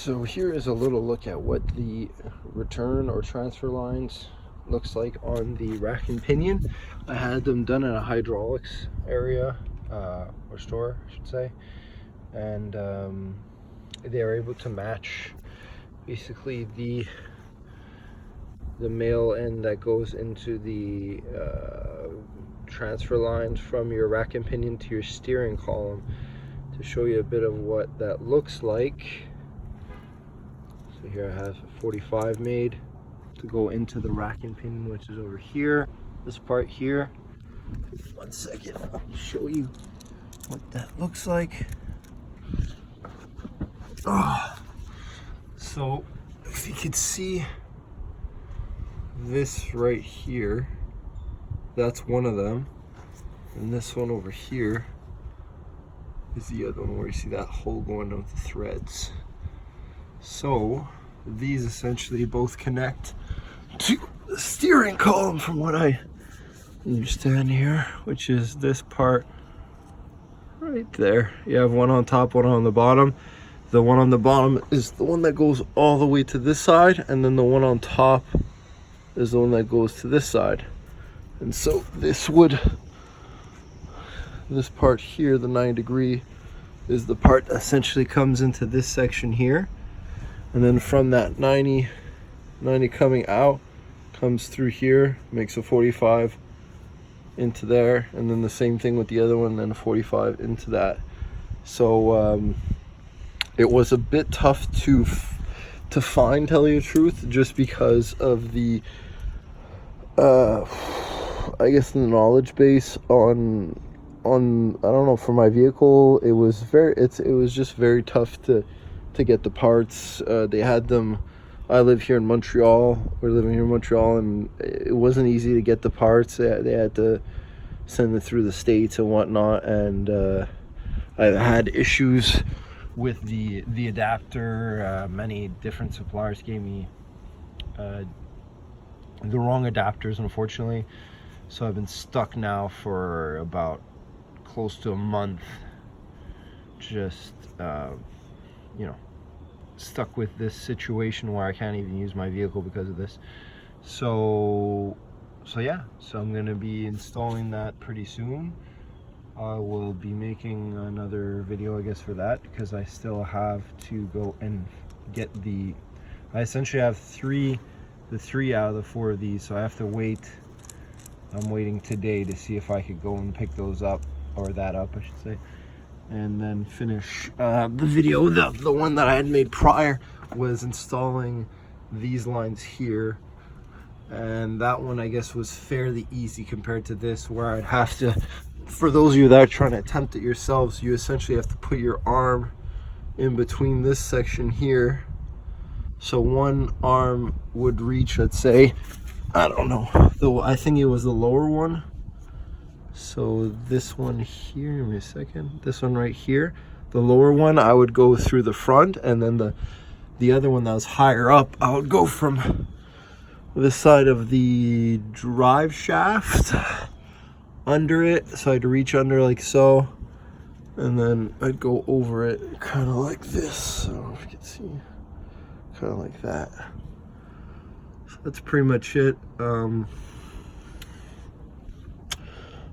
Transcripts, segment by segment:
So here is a little look at what the return or transfer lines looks like on the rack and pinion. I had them done in a hydraulics area or store, I should say, and they are able to match basically the male end that goes into the transfer lines from your rack and pinion to your steering column. To show you a bit of what that looks like, so here I have a 45 made to go into the rack and pinion, which is over here, this part here. 1 second, I'll show you what that looks like. So if you could see this right here, that's one of them, and this one over here is the other one where you see that hole going out the threads. So these essentially both connect to the steering column from what I understand here, which is this part right there. You have one on top, one on the bottom. The one on the bottom is the one that goes all the way to this side, and then the one on top is the one that goes to this side. And so this part here, the 9-degree, is the part that essentially comes into this section here, and then from that 90 coming out, comes through here, makes a 45 into there, and then the same thing with the other one, then a 45 into that. So it was a bit tough to find, tell you the truth, just because of the I guess the knowledge base on I don't know, for my vehicle. It was just very tough to get the parts. They had them, I live here in Montreal, we're living here in Montreal, and it wasn't easy to get the parts. They had to send it through the States and whatnot, and I had issues with the adapter. Many different suppliers gave me the wrong adapters, unfortunately, so I've been stuck now for about close to a month, just you know, stuck with this situation where I can't even use my vehicle because of this. So yeah, so I'm gonna be installing that pretty soon. I will be making another video, I guess, for that, because I still have to go and get I essentially have the three out of the 4 of these, so I have to wait. I'm waiting today to see if I could go and pick those up, or that up I should say, and then finish the video. The one that I had made prior was installing these lines here, and that one I guess was fairly easy compared to this, where I'd have to, for those of you that are trying to attempt it yourselves, you essentially have to put your arm in between this section here, so one arm would reach, let's say, I don't know, I think it was the lower one. So this one here, give me a second, this one right here, the lower one, I would go through the front, and then the other one that was higher up, I would go from this side of the drive shaft under it, so I'd reach under like so, and then I'd go over it kind of like this. I don't know if you can see, kind of like that. So that's pretty much it.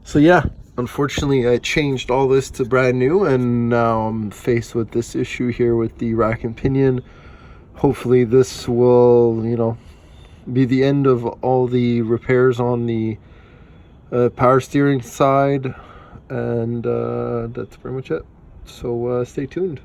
So yeah, unfortunately I changed all this to brand new, and now I'm faced with this issue here with the rack and pinion. Hopefully this will, you know, be the end of all the repairs on the power steering side, and that's pretty much it. So stay tuned.